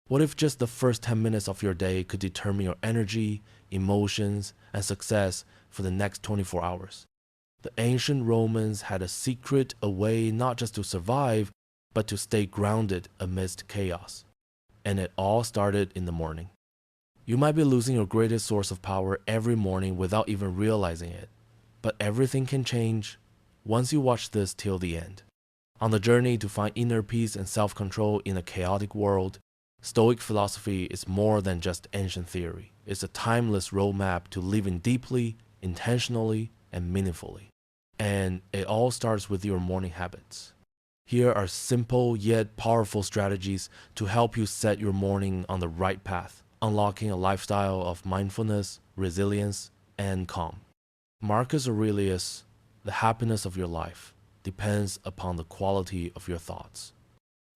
What if just the first 10 minutes of your day could determine your energy, emotions, and success for the next 24 hours? The ancient Romans had a secret, a way not just to survive, but to stay grounded amidst chaos. And it all started in the morning. You might be losing your greatest source of power every morning without even realizing it. But everything can change once you watch this till the end. On the journey to find inner peace and self-control in a chaotic world, Stoic philosophy is more than just ancient theory. It's a timeless roadmap to living deeply, intentionally, and meaningfully. And it all starts with your morning habits. Here are simple yet powerful strategies to help you set your morning on the right path, unlocking a lifestyle of mindfulness, resilience, and calm. Marcus Aurelius, the happiness of your life depends upon the quality of your thoughts.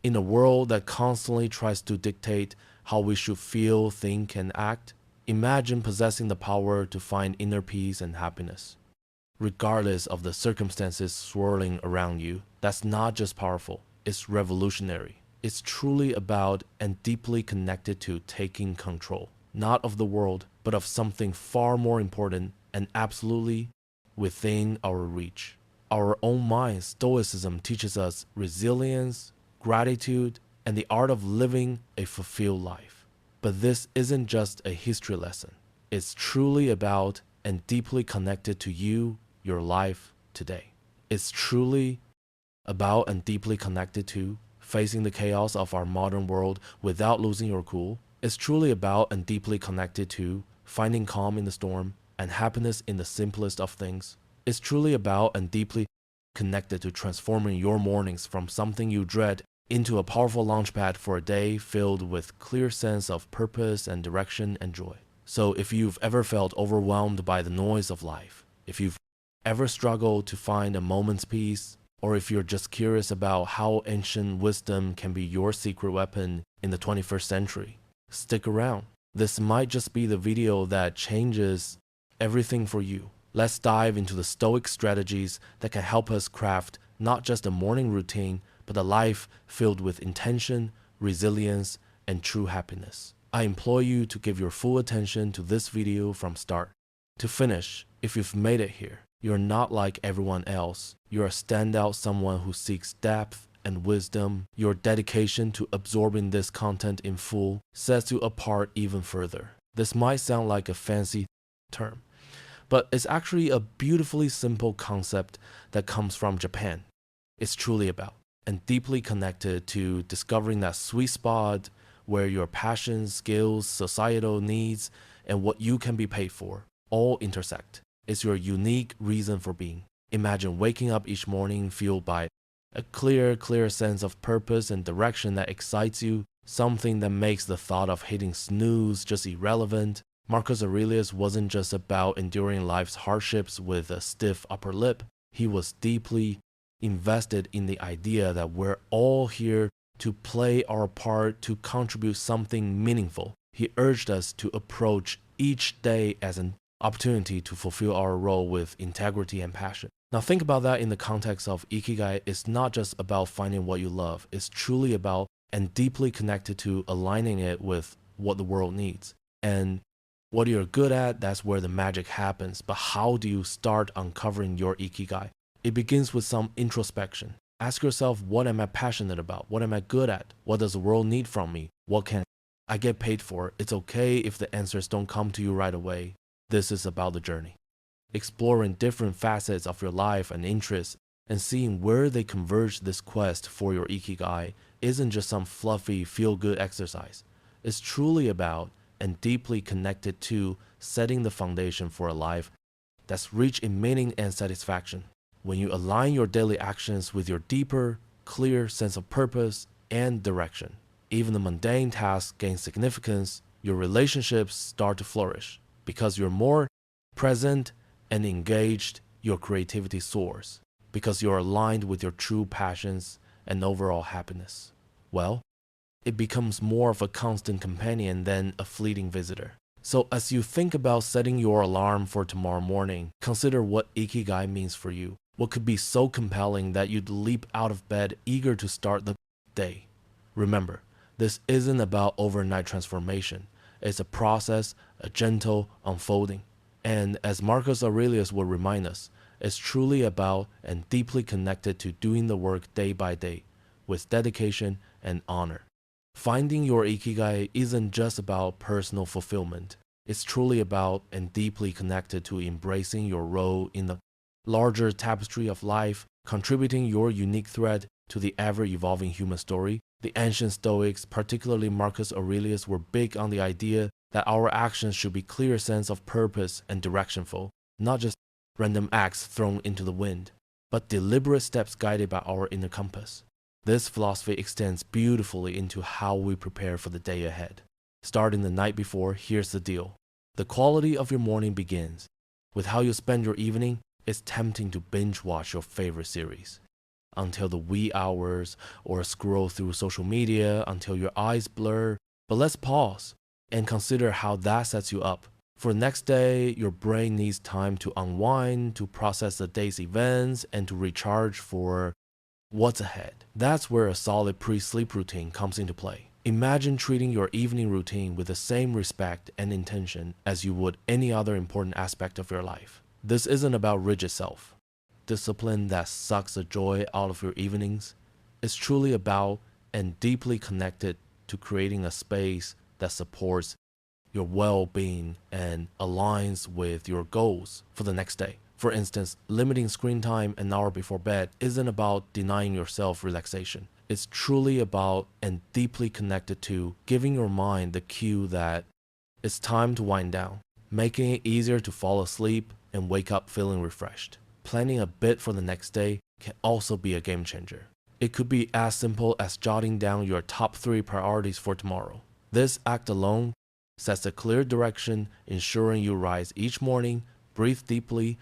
In a world that constantly tries to dictate how we should feel, think, and act, imagine possessing the power to find inner peace and happiness. Regardless of the circumstances swirling around you, that's not just powerful, it's revolutionary. It's truly about and deeply connected to taking control, not of the world, but of something far more important and absolutely within our reach. Our own mind. Stoicism teaches us resilience, gratitude, and the art of living a fulfilled life. But this isn't just a history lesson. It's truly about and deeply connected to you, your life today. It's truly about and deeply connected to facing the chaos of our modern world without losing your cool. It's truly about and deeply connected to finding calm in the storm and happiness in the simplest of things. It's truly about and deeply connected to transforming your mornings from something you dread into a powerful launchpad for a day filled with clear sense of purpose and direction and joy. So if you've ever felt overwhelmed by the noise of life, if you've ever struggled to find a moment's peace, or if you're just curious about how ancient wisdom can be your secret weapon in the 21st century, stick around. This might just be the video that changes everything for you. Let's dive into the Stoic strategies that can help us craft not just a morning routine, but a life filled with intention, resilience, and true happiness. I implore you to give your full attention to this video from start to finish. If you've made it here, you're not like everyone else. You're a standout, someone who seeks depth and wisdom. Your dedication to absorbing this content in full sets you apart even further. This might sound like a fancy term, but it's actually a beautifully simple concept that comes from Japan. It's truly about and deeply connected to discovering that sweet spot where your passions, skills, societal needs, and what you can be paid for all intersect. It's your unique reason for being. Imagine waking up each morning fueled by a clear sense of purpose and direction that excites you, something that makes the thought of hitting snooze just irrelevant. Marcus Aurelius wasn't just about enduring life's hardships with a stiff upper lip. He was deeply invested in the idea that we're all here to play our part, to contribute something meaningful. He urged us to approach each day as an opportunity to fulfill our role with integrity and passion. Now think about that in the context of Ikigai. It's not just about finding what you love. It's truly about and deeply connected to aligning it with what the world needs. And what you're good at, that's where the magic happens. But how do you start uncovering your Ikigai? It begins with some introspection. Ask yourself, what am I passionate about? What am I good at? What does the world need from me? What can I get paid for? It's okay if the answers don't come to you right away. This is about the journey. Exploring different facets of your life and interests and seeing where they converge. This quest for your Ikigai isn't just some fluffy feel-good exercise. It's truly about and deeply connected to setting the foundation for a life that's rich in meaning and satisfaction. When you align your daily actions with your deeper, clear sense of purpose and direction, even the mundane tasks gain significance. Your relationships start to flourish. Because you're more present and engaged, your creativity soars. Because you're aligned with your true passions and overall happiness. Well, it becomes more of a constant companion than a fleeting visitor. So as you think about setting your alarm for tomorrow morning, consider what Ikigai means for you. What could be so compelling that you'd leap out of bed eager to start the day? Remember, This isn't about overnight transformation. It's a process, a gentle unfolding. And as Marcus Aurelius would remind us, it's truly about and deeply connected to doing the work day by day with dedication and honor. Finding your ikigai isn't just about personal fulfillment. It's truly about and deeply connected to embracing your role in the larger tapestry of life, contributing your unique thread to the ever-evolving human story. The ancient Stoics, particularly Marcus Aurelius, were big on the idea that our actions should be clear sense of purpose and directionful, not just random acts thrown into the wind, but deliberate steps guided by our inner compass. This philosophy extends beautifully into how we prepare for the day ahead. Starting the night before, here's the deal. The quality of your morning begins with how you spend your evening. It's tempting to binge watch your favorite series until the wee hours or scroll through social media until your eyes blur. But let's pause and consider how that sets you up. For the next day, your brain needs time to unwind, to process the day's events, and to recharge for what's ahead. That's where a solid pre-sleep routine comes into play. Imagine treating your evening routine with the same respect and intention as you would any other important aspect of your life. This isn't about rigid self-discipline that sucks the joy out of your evenings. It's truly about and deeply connected to creating a space that supports your well-being and aligns with your goals for the next day. For instance, limiting screen time an hour before bed isn't about denying yourself relaxation. It's truly about and deeply connected to giving your mind the cue that it's time to wind down, making it easier to fall asleep and wake up feeling refreshed. Planning a bit for the next day can also be a game changer. It could be as simple as jotting down your top 3 priorities for tomorrow. This act alone sets a clear direction, ensuring you rise each morning, breathe deeply,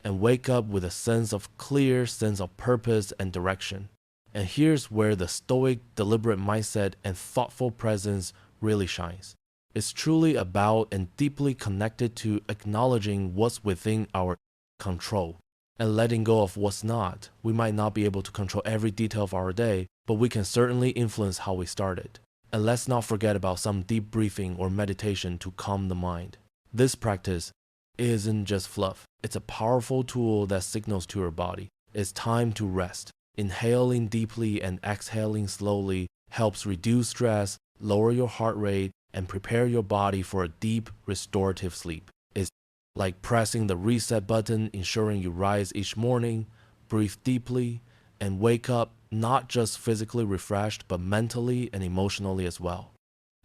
and wake up with a clear sense of purpose and direction. And here's where the Stoic, deliberate mindset and thoughtful presence really shines. It's truly about and deeply connected to acknowledging what's within our control and letting go of what's not. We might not be able to control every detail of our day, but we can certainly influence how we start it. And let's not forget about some deep breathing or meditation to calm the mind. This practice isn't just fluff. It's a powerful tool that signals to your body it's time to rest. Inhaling deeply and exhaling slowly helps reduce stress, lower your heart rate, and prepare your body for a deep, restorative sleep. It's like pressing the reset button, ensuring you rise each morning, breathe deeply, and wake up not just physically refreshed, but mentally and emotionally as well.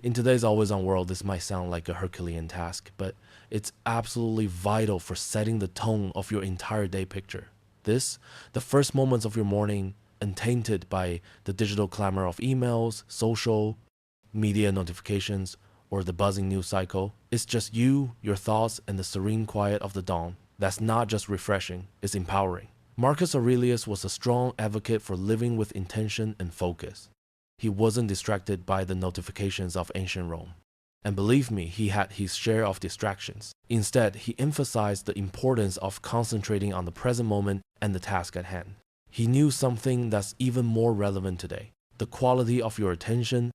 In today's always-on world, this might sound like a Herculean task, but it's absolutely vital for setting the tone of your entire day picture. The first moments of your morning, untainted by the digital clamor of emails, social media notifications, or the buzzing news cycle. It's just you, your thoughts, and the serene quiet of the dawn. That's not just refreshing, it's empowering. Marcus Aurelius was a strong advocate for living with intention and focus. He wasn't distracted by the notifications of ancient Rome. And believe me, he had his share of distractions. Instead, he emphasized the importance of concentrating on the present moment and the task at hand. He knew something that's even more relevant today. The quality of your attention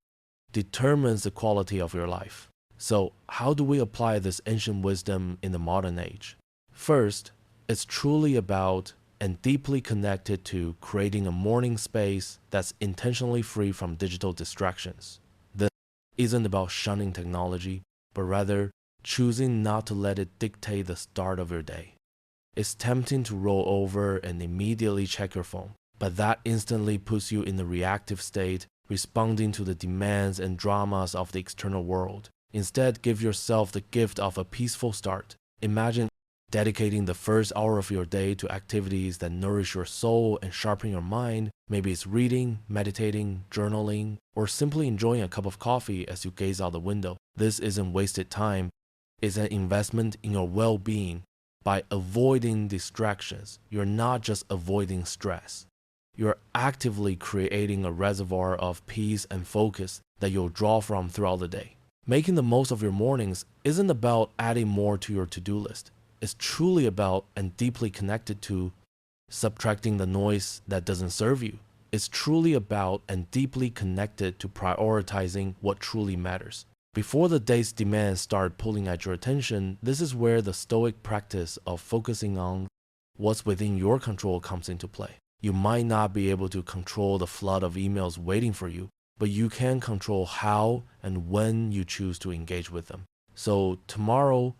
determines the quality of your life. So, how do we apply this ancient wisdom in the modern age? First, it's truly about and deeply connected to creating a morning space that's intentionally free from digital distractions. This isn't about shunning technology, but rather choosing not to let it dictate the start of your day. It's tempting to roll over and immediately check your phone, but that instantly puts you in a reactive state, responding to the demands and dramas of the external world. Instead, give yourself the gift of a peaceful start. Imagine dedicating the first hour of your day to activities that nourish your soul and sharpen your mind. Maybe it's reading, meditating, journaling, or simply enjoying a cup of coffee as you gaze out the window. This isn't wasted time. It's an investment in your well-being. By avoiding distractions, you're not just avoiding stress. You're actively creating a reservoir of peace and focus that you'll draw from throughout the day. Making the most of your mornings isn't about adding more to your to-do list. It's truly about and deeply connected to subtracting the noise that doesn't serve you. is truly about and deeply connected to prioritizing what truly matters. Before the day's demands start pulling at your attention, this is where the Stoic practice of focusing on what's within your control comes into play. You might not be able to control the flood of emails waiting for you, but you can control how and when you choose to engage with them. So tomorrow,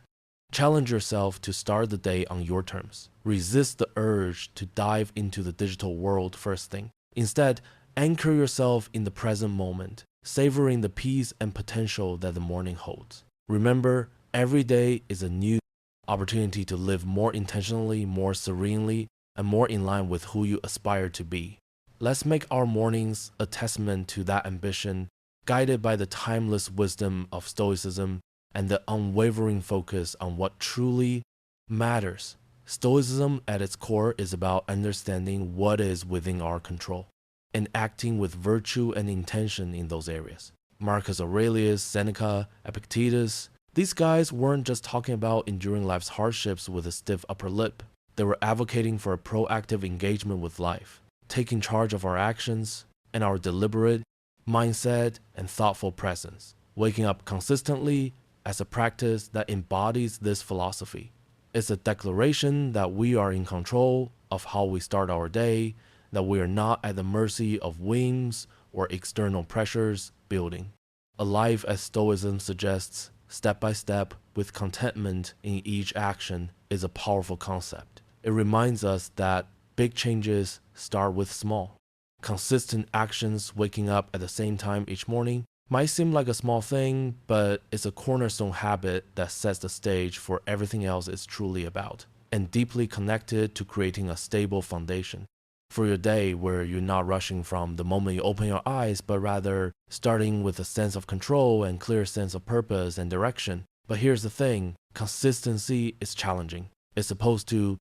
challenge yourself to start the day on your terms. Resist the urge to dive into the digital world first thing. Instead, anchor yourself in the present moment, savoring the peace and potential that the morning holds. Remember, every day is a new opportunity to live more intentionally, more serenely, and more in line with who you aspire to be. Let's make our mornings a testament to that ambition, guided by the timeless wisdom of Stoicism and the unwavering focus on what truly matters. Stoicism at its core is about understanding what is within our control and acting with virtue and intention in those areas. Marcus Aurelius, Seneca, Epictetus, these guys weren't just talking about enduring life's hardships with a stiff upper lip. They were advocating for a proactive engagement with life, taking charge of our actions and our deliberate mindset and thoughtful presence, waking up consistently as a practice that embodies this philosophy. It's a declaration that we are in control of how we start our day, that we are not at the mercy of whims or external pressures building. A life, as Stoicism suggests, step by step, with contentment in each action, is a powerful concept. It reminds us that big changes start with small. Consistent actions, waking up at the same time each morning, might seem like a small thing, but it's a cornerstone habit that sets the stage for everything else it's truly about, and deeply connected to creating a stable foundation for your day where you're not rushing from the moment you open your eyes, but rather starting with a sense of control and clear sense of purpose and direction. But here's the thing, consistency is challenging. It's supposed to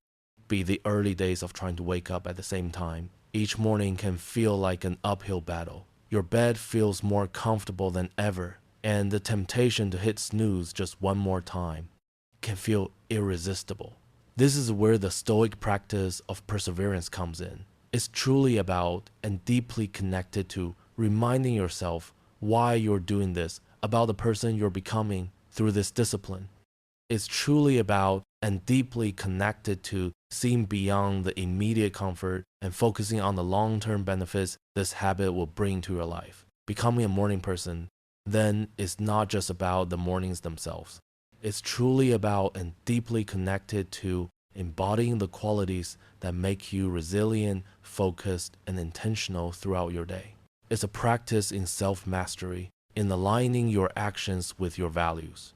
be the early days of trying to wake up at the same time. Each morning can feel like an uphill battle. Your bed feels more comfortable than ever, and the temptation to hit snooze just one more time can feel irresistible. This is where the Stoic practice of perseverance comes in. It's truly about and deeply connected to reminding yourself why you're doing this, about the person you're becoming through this discipline. It's truly about and deeply connected to seeing beyond the immediate comfort and focusing on the long-term benefits this habit will bring to your life. Becoming a morning person, then, is not just about the mornings themselves. It's truly about and deeply connected to embodying the qualities that make you resilient, focused, and intentional throughout your day. It's a practice in self-mastery, in aligning your actions with your values,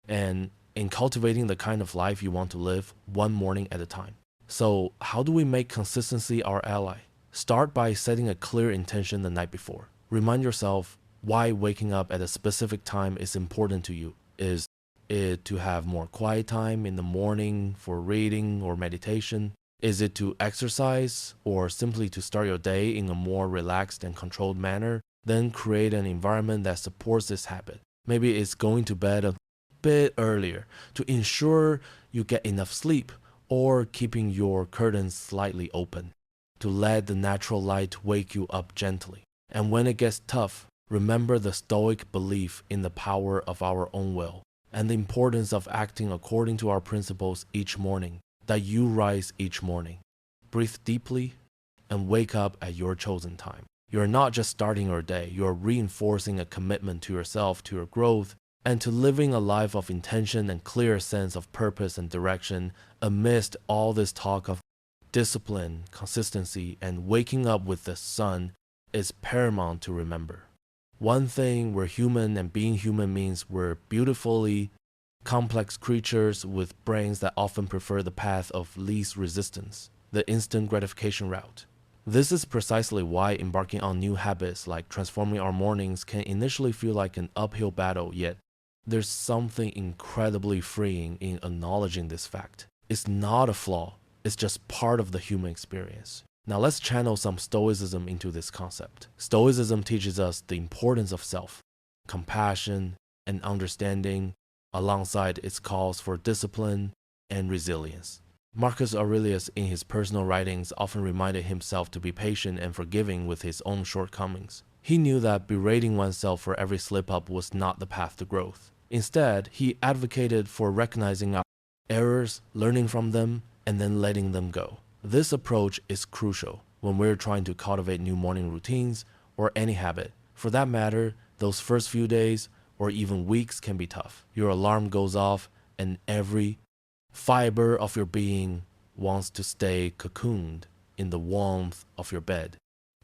and in cultivating the kind of life you want to live one morning at a time. So, how do we make consistency our ally? Start by setting a clear intention the night before. Remind yourself why waking up at a specific time is important to you. Is it to have more quiet time in the morning for reading or meditation? Is it to exercise, or simply to start your day in a more relaxed and controlled manner? Then create an environment that supports this habit. Maybe it's going to bed a bit earlier to ensure you get enough sleep, or keeping your curtains slightly open to let the natural light wake you up gently. And when it gets tough, remember the Stoic belief in the power of our own will and the importance of acting according to our principles each morning, that you rise each morning. Breathe deeply and wake up at your chosen time. You're not just starting your day, you're reinforcing a commitment to yourself, to your growth, and to living a life of intention and clear sense of purpose and direction amidst all this talk of discipline, consistency, and waking up with the sun is paramount to remember. One thing, we're human, and being human means we're beautifully complex creatures with brains that often prefer the path of least resistance, the instant gratification route. This is precisely why embarking on new habits like transforming our mornings can initially feel like an uphill battle, yet there's something incredibly freeing in acknowledging this fact. It's not a flaw, it's just part of the human experience. Now let's channel some Stoicism into this concept. Stoicism teaches us the importance of self, compassion, and understanding, alongside its calls for discipline and resilience. Marcus Aurelius, in his personal writings, often reminded himself to be patient and forgiving with his own shortcomings. He knew that berating oneself for every slip-up was not the path to growth. Instead, he advocated for recognizing our errors, learning from them, and then letting them go. This approach is crucial when we're trying to cultivate new morning routines or any habit. For that matter, those first few days or even weeks can be tough. Your alarm goes off and every fiber of your being wants to stay cocooned in the warmth of your bed.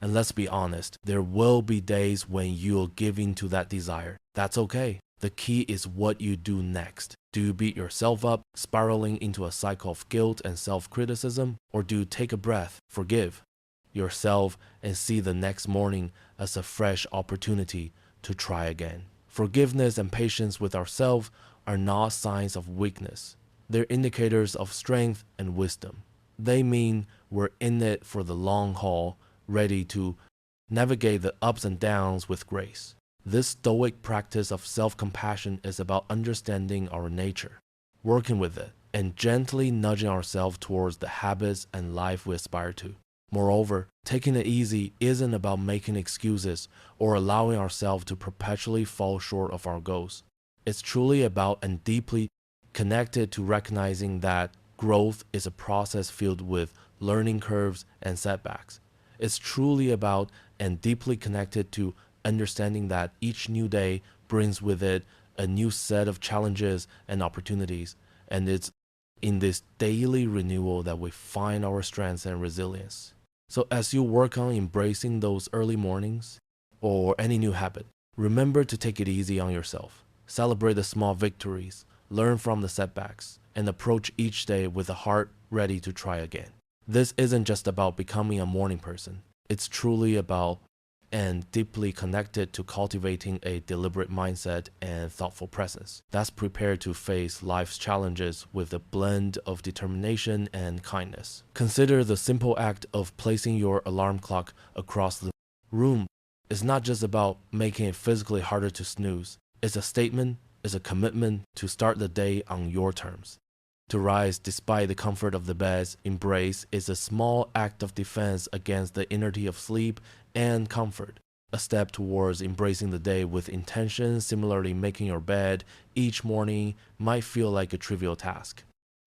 And let's be honest, there will be days when you'll give in to that desire. That's okay. The key is what you do next. Do you beat yourself up, spiraling into a cycle of guilt and self-criticism? Or do you take a breath, forgive yourself, and see the next morning as a fresh opportunity to try again? Forgiveness and patience with ourselves are not signs of weakness. They're indicators of strength and wisdom. They mean we're in it for the long haul, ready to navigate the ups and downs with grace. This Stoic practice of self-compassion is about understanding our nature, working with it, and gently nudging ourselves towards the habits and life we aspire to. Moreover, taking it easy isn't about making excuses or allowing ourselves to perpetually fall short of our goals. It's truly about and deeply connected to recognizing that growth is a process filled with learning curves and setbacks. It's truly about and deeply connected to understanding that each new day brings with it a new set of challenges and opportunities, and it's in this daily renewal that we find our strengths and resilience. So as you work on embracing those early mornings or any new habit, remember to take it easy on yourself. Celebrate the small victories, learn from the setbacks, and approach each day with a heart ready to try again. This isn't just about becoming a morning person. It's truly about and deeply connected to cultivating a deliberate mindset and thoughtful presence that's prepared to face life's challenges with a blend of determination and kindness. Consider the simple act of placing your alarm clock across the room. It's not just about making it physically harder to snooze. It's a statement, it's a commitment to start the day on your terms. To rise despite the comfort of the bed's embrace is a small act of defense against the inerty of sleep and comfort. A step towards embracing the day with intention. Similarly, making your bed each morning might feel like a trivial task,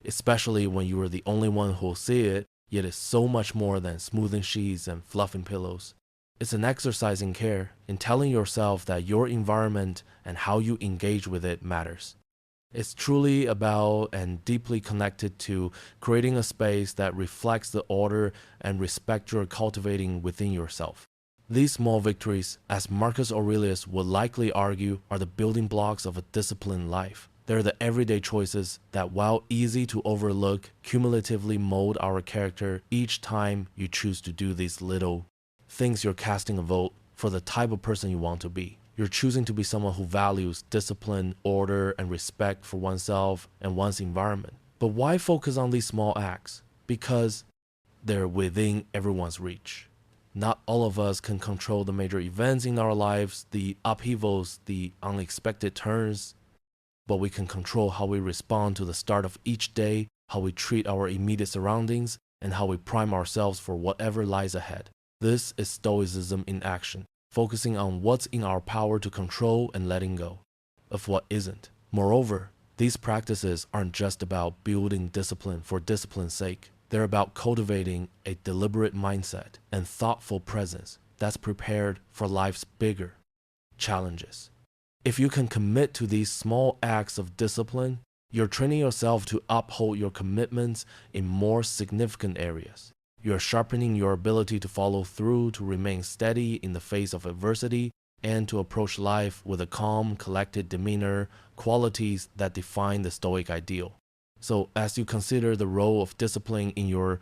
especially when you are the only one who'll see it, yet it's so much more than smoothing sheets and fluffing pillows. It's an exercise in care, in telling yourself that your environment and how you engage with it matters. It's truly about and deeply connected to creating a space that reflects the order and respect you're cultivating within yourself. These small victories, as Marcus Aurelius would likely argue, are the building blocks of a disciplined life. They're the everyday choices that, while easy to overlook, cumulatively mold our character each time you choose to do these little things. You're casting a vote for the type of person you want to be. You're choosing to be someone who values discipline, order, and respect for oneself and one's environment. But why focus on these small acts? Because they're within everyone's reach. Not all of us can control the major events in our lives, the upheavals, the unexpected turns, but we can control how we respond to the start of each day, how we treat our immediate surroundings, and how we prime ourselves for whatever lies ahead. This is Stoicism in action, focusing on what's in our power to control and letting go of what isn't. Moreover, these practices aren't just about building discipline for discipline's sake. They're about cultivating a deliberate mindset and thoughtful presence that's prepared for life's bigger challenges. If you can commit to these small acts of discipline, you're training yourself to uphold your commitments in more significant areas. You're sharpening your ability to follow through, to remain steady in the face of adversity, and to approach life with a calm, collected demeanor, qualities that define the Stoic ideal. So as you consider the role of discipline in your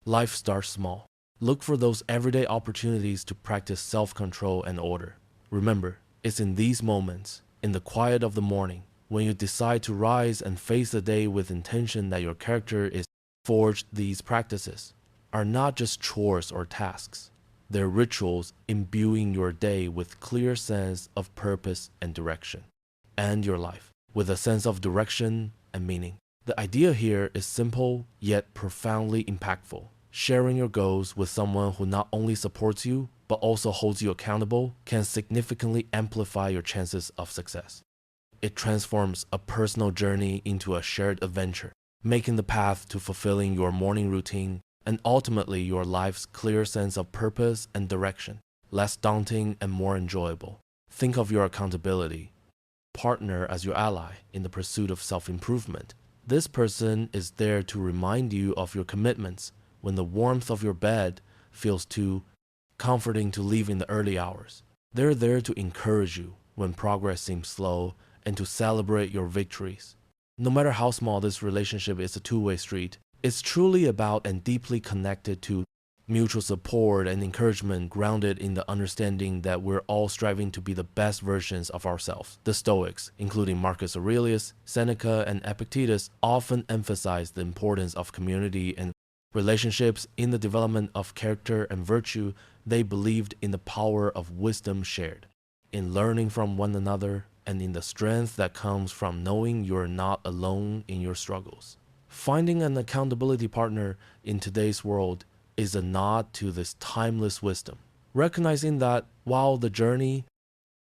life, start small. Look for those everyday opportunities to practice self-control and order. Remember, it's in these moments, in the quiet of the morning, when you decide to rise and face the day with intention, that your character is forged. These practices are not just chores or tasks. They're rituals imbuing your day with clear sense of purpose and direction, and your life with a sense of direction and meaning. The idea here is simple yet profoundly impactful. Sharing your goals with someone who not only supports you, but also holds you accountable can significantly amplify your chances of success. It transforms a personal journey into a shared adventure, making the path to fulfilling your morning routine and ultimately your life's clear sense of purpose and direction less daunting and more enjoyable. Think of your accountability partner as your ally in the pursuit of self-improvement. This person is there to remind you of your commitments when the warmth of your bed feels too comforting to leave in the early hours. They're there to encourage you when progress seems slow and to celebrate your victories. No matter how small, this relationship is a two-way street. It's truly about and deeply connected to mutual support and encouragement grounded in the understanding that we're all striving to be the best versions of ourselves. The Stoics, including Marcus Aurelius, Seneca, and Epictetus, often emphasize the importance of community and relationships in the development of character and virtue. They believed in the power of wisdom shared, in learning from one another, and in the strength that comes from knowing you're not alone in your struggles. Finding an accountability partner in today's world is a nod to this timeless wisdom, recognizing that while the journey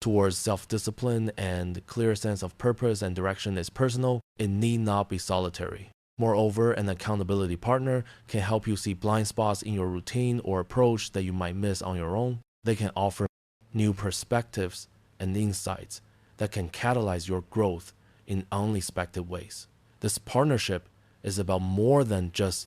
towards self-discipline and clear sense of purpose and direction is personal, it need not be solitary. Moreover, an accountability partner can help you see blind spots in your routine or approach that you might miss on your own. They can offer new perspectives and insights that can catalyze your growth in unexpected ways. This partnership is about more than just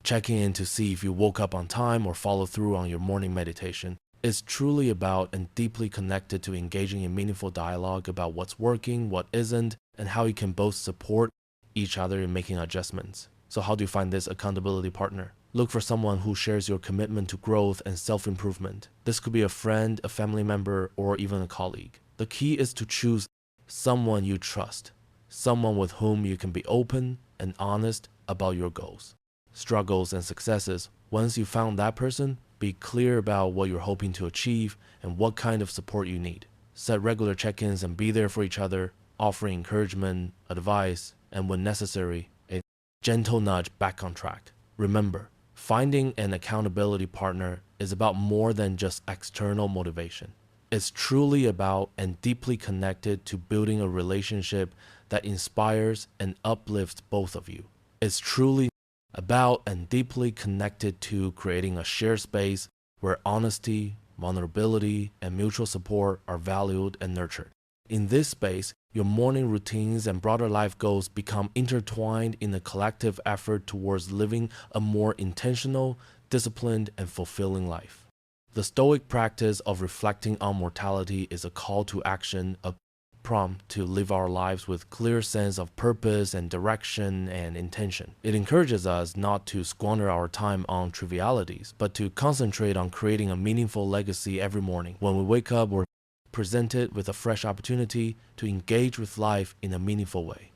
checking in to see if you woke up on time or follow through on your morning meditation. It's truly about and deeply connected to engaging in meaningful dialogue about what's working, what isn't, and how you can both support each other in making adjustments. So how do you find this accountability partner? Look for someone who shares your commitment to growth and self-improvement. This could be a friend, a family member, or even a colleague. The key is to choose someone you trust, someone with whom you can be open and honest about your goals, struggles, and successes. Once you found that person, be clear about what you're hoping to achieve and what kind of support you need. Set regular check-ins and be there for each other, offering encouragement, advice, and when necessary, a gentle nudge back on track. Remember, finding an accountability partner is about more than just external motivation. It's truly about and deeply connected to building a relationship that inspires and uplifts both of you. It's truly about and deeply connected to creating a shared space where honesty, vulnerability, and mutual support are valued and nurtured. In this space, your morning routines and broader life goals become intertwined in a collective effort towards living a more intentional, disciplined, and fulfilling life. The Stoic practice of reflecting on mortality is a call to action, a prompt to live our lives with clear sense of purpose and direction and intention. It encourages us not to squander our time on trivialities, but to concentrate on creating a meaningful legacy every morning. When we wake up, we're presented with a fresh opportunity to engage with life in a meaningful way,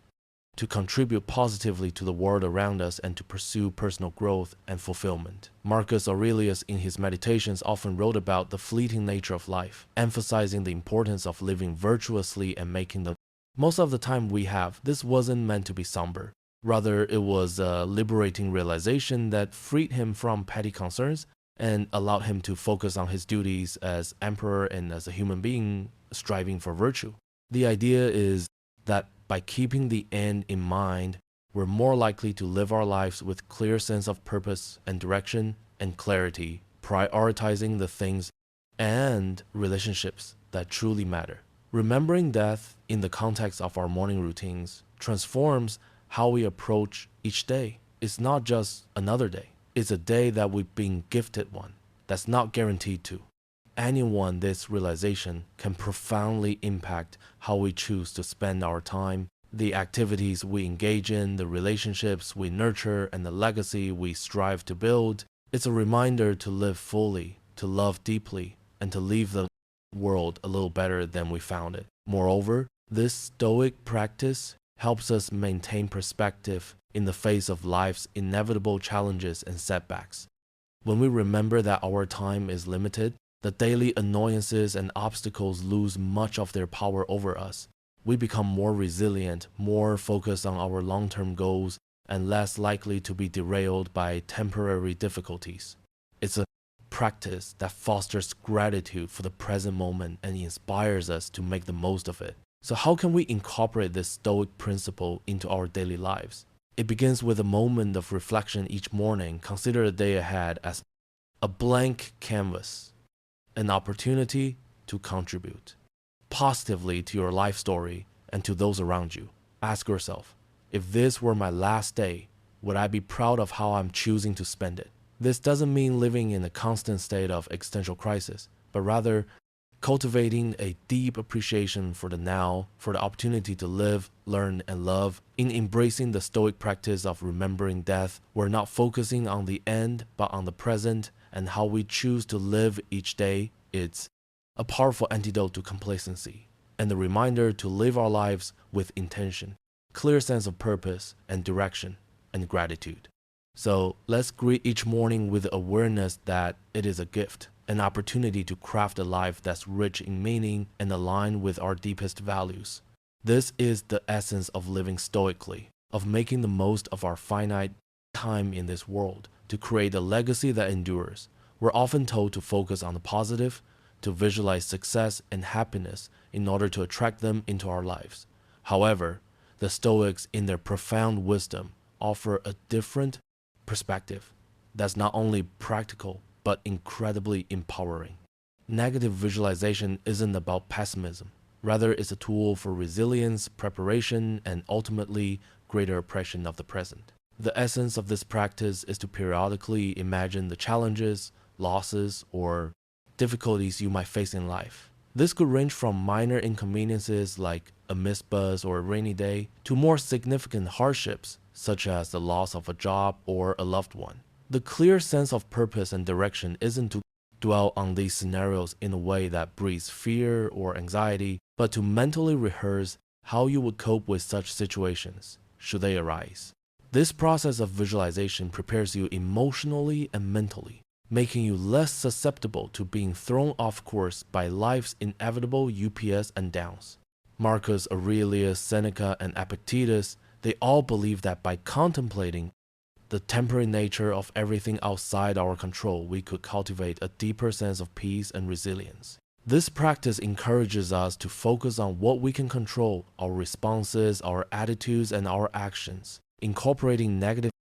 to contribute positively to the world around us, and to pursue personal growth and fulfillment. Marcus Aurelius in his meditations often wrote about the fleeting nature of life, emphasizing the importance of living virtuously and making the most of the time we have. This wasn't meant to be somber. Rather, it was a liberating realization that freed him from petty concerns and allowed him to focus on his duties as emperor and as a human being striving for virtue. The idea is that by keeping the end in mind, we're more likely to live our lives with clear sense of purpose and direction and clarity, prioritizing the things and relationships that truly matter. Remembering death in the context of our morning routines transforms how we approach each day. It's not just another day. It's a day that we've been gifted one that's not guaranteed to. Anyone, this realization can profoundly impact how we choose to spend our time, the activities we engage in, the relationships we nurture, and the legacy we strive to build. It's a reminder to live fully, to love deeply, and to leave the world a little better than we found it. Moreover, this Stoic practice helps us maintain perspective in the face of life's inevitable challenges and setbacks. When we remember that our time is limited, the daily annoyances and obstacles lose much of their power over us. we become more resilient, more focused on our long-term goals, and less likely to be derailed by temporary difficulties. It's a practice that fosters gratitude for the present moment and inspires us to make the most of it. So how can we incorporate this Stoic principle into our daily lives? It begins with a moment of reflection each morning. Consider the day ahead as a blank canvas, an opportunity to contribute positively to your life story and to those around you. Ask yourself, if this were my last day, would I be proud of how I'm choosing to spend it? This doesn't mean living in a constant state of existential crisis, but rather cultivating a deep appreciation for the now, for the opportunity to live, learn, and love. In embracing the Stoic practice of remembering death, we're not focusing on the end, but on the present and how we choose to live each day. It's a powerful antidote to complacency and a reminder to live our lives with intention, clear sense of purpose and direction, and gratitude. So let's greet each morning with the awareness that it is a gift, an opportunity to craft a life that's rich in meaning and aligned with our deepest values. This is the essence of living stoically, of making the most of our finite time in this world to create a legacy that endures. We're often told to focus on the positive, to visualize success and happiness in order to attract them into our lives. However, the Stoics, in their profound wisdom, offer a different perspective that's not only practical but incredibly empowering. Negative visualization isn't about pessimism. Rather, it's a tool for resilience, preparation, and ultimately greater appreciation of the present. The essence of this practice is to periodically imagine the challenges, losses, or difficulties you might face in life. This could range from minor inconveniences like a missed bus or a rainy day to more significant hardships such as the loss of a job or a loved one. The clear sense of purpose and direction isn't to dwell on these scenarios in a way that breeds fear or anxiety, but to mentally rehearse how you would cope with such situations should they arise. This process of visualization prepares you emotionally and mentally, making you less susceptible to being thrown off course by life's inevitable ups and downs. Marcus Aurelius, Seneca, and Epictetus, they all believe that by contemplating the temporary nature of everything outside our control, we could cultivate a deeper sense of peace and resilience. This practice encourages us to focus on what we can control, our responses, our attitudes, and our actions. Incorporating negative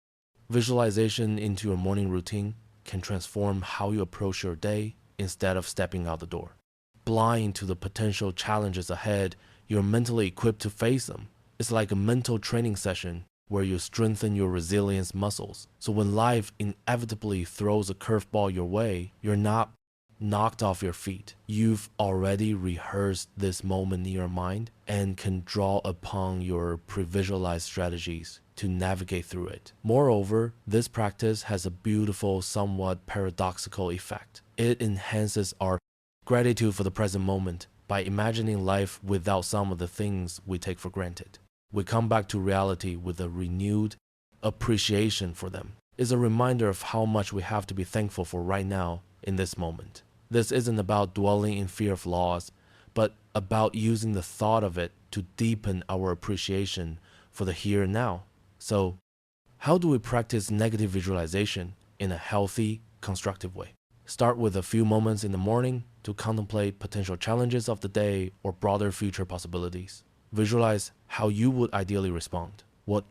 visualization into your morning routine can transform how you approach your day instead of stepping out the door. Blind to the potential challenges ahead, you're mentally equipped to face them. It's like a mental training session where you strengthen your resilience muscles. So when life inevitably throws a curveball your way, you're not knocked off your feet. You've already rehearsed this moment in your mind and can draw upon your pre-visualized strategies to navigate through it. Moreover, this practice has a beautiful, somewhat paradoxical effect. It enhances our gratitude for the present moment by imagining life without some of the things we take for granted. We come back to reality with a renewed appreciation for them. It's a reminder of how much we have to be thankful for right now in this moment. This isn't about dwelling in fear of loss, but about using the thought of it to deepen our appreciation for the here and now. So, how do we practice negative visualization in a healthy, constructive way? Start with a few moments in the morning to contemplate potential challenges of the day or broader future possibilities. Visualize how you would ideally respond, what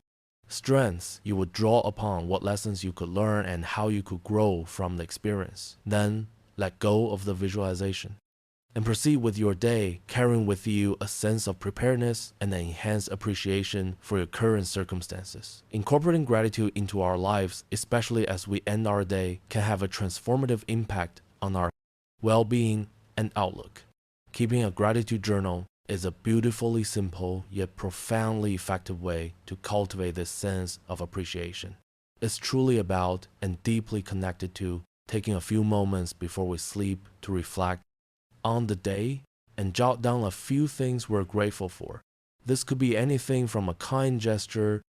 strengths you would draw upon, what lessons you could learn, and how you could grow from the experience. Then, let go of the visualization and proceed with your day, carrying with you a sense of preparedness and an enhanced appreciation for your current circumstances. Incorporating gratitude into our lives, especially as we end our day, can have a transformative impact on our well-being and outlook. Keeping a gratitude journal is a beautifully simple yet profoundly effective way to cultivate this sense of appreciation. It's truly about and deeply connected to taking a few moments before we sleep to reflect on the day and jot down a few things we're grateful for. This could be anything from a kind gesture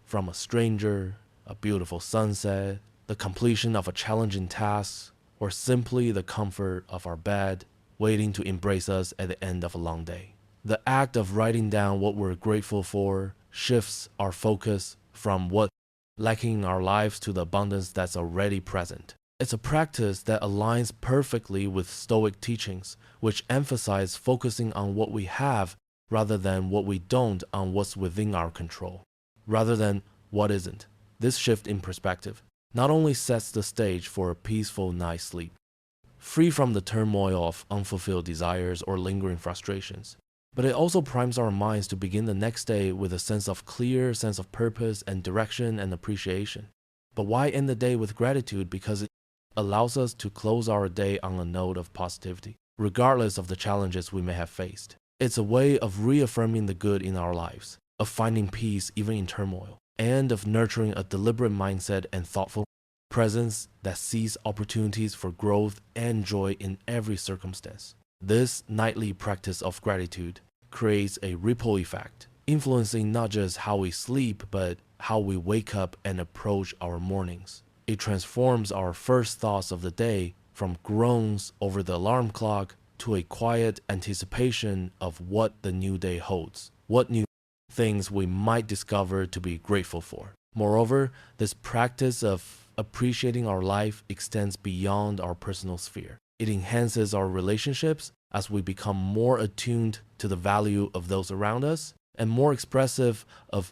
from a stranger, a beautiful sunset, the completion of a challenging task, or simply the comfort of our bed waiting to embrace us at the end of a long day. The act of writing down what we're grateful for shifts our focus from what's lacking in our lives to the abundance that's already present. It's a practice that aligns perfectly with Stoic teachings, which emphasize focusing on what we have rather than what we don't, on what's within our control, rather than what isn't. This shift in perspective not only sets the stage for a peaceful night's sleep, free from the turmoil of unfulfilled desires or lingering frustrations, but it also primes our minds to begin the next day with a clear sense of purpose and direction and appreciation. But why end the day with gratitude? Because it allows us to close our day on a note of positivity, regardless of the challenges we may have faced. It's a way of reaffirming the good in our lives, of finding peace even in turmoil, and of nurturing a deliberate mindset and thoughtful presence that sees opportunities for growth and joy in every circumstance. This nightly practice of gratitude creates a ripple effect, influencing not just how we sleep, but how we wake up and approach our mornings. It transforms our first thoughts of the day from groans over the alarm clock to a quiet anticipation of what the new day holds, what new things we might discover to be grateful for. Moreover, this practice of appreciating our life extends beyond our personal sphere. It enhances our relationships as we become more attuned to the value of those around us and more expressive of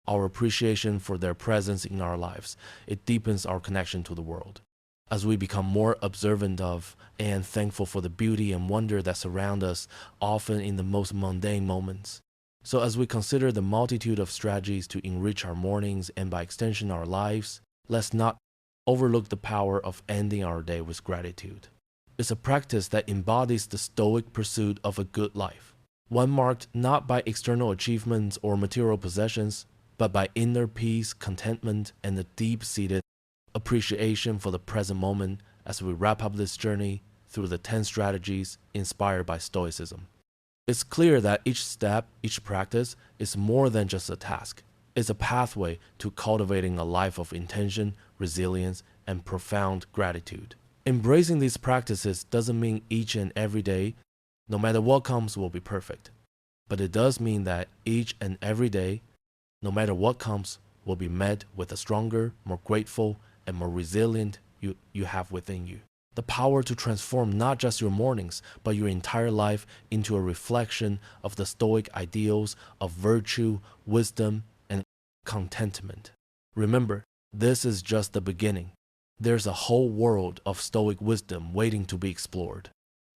our appreciation for their presence in our lives. It deepens our connection to the world. As we become more observant of and thankful for the beauty and wonder that surround us, often in the most mundane moments. So as we consider the multitude of strategies to enrich our mornings and by extension our lives, let's not overlook the power of ending our day with gratitude. It's a practice that embodies the Stoic pursuit of a good life, one marked not by external achievements or material possessions, but by inner peace, contentment, and a deep-seated appreciation for the present moment as we wrap up this journey through the 10 strategies inspired by Stoicism. It's clear that each step, each practice is more than just a task. It's a pathway to cultivating a life of intention, resilience, and profound gratitude. Embracing these practices doesn't mean each and every day, no matter what comes, will be perfect. But it does mean that each and every day, no matter what comes, will be met with a stronger, more grateful, and more resilient you have within you. The power to transform not just your mornings, but your entire life into a reflection of the Stoic ideals of virtue, wisdom, and contentment. Remember, this is just the beginning. There's a whole world of Stoic wisdom waiting to be explored,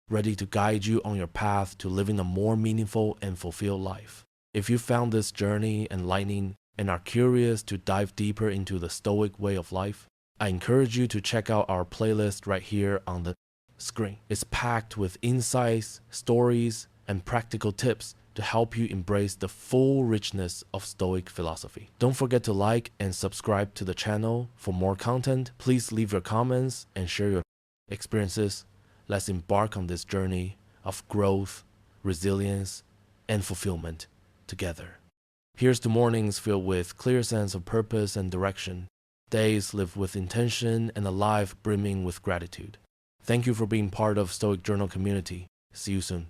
ready to guide you on your path to living a more meaningful and fulfilled life. If you found this journey enlightening and are curious to dive deeper into the Stoic way of life, I encourage you to check out our playlist right here on the screen. It's packed with insights, stories, and practical tips to help you embrace the full richness of Stoic philosophy. Don't forget to like and subscribe to the channel for more content. Please leave your comments and share your experiences. Let's embark on this journey of growth, resilience, and fulfillment together. Here's to mornings filled with clear sense of purpose and direction, days lived with intention, and a life brimming with gratitude. Thank you for being part of Stoic Journal community. See you soon.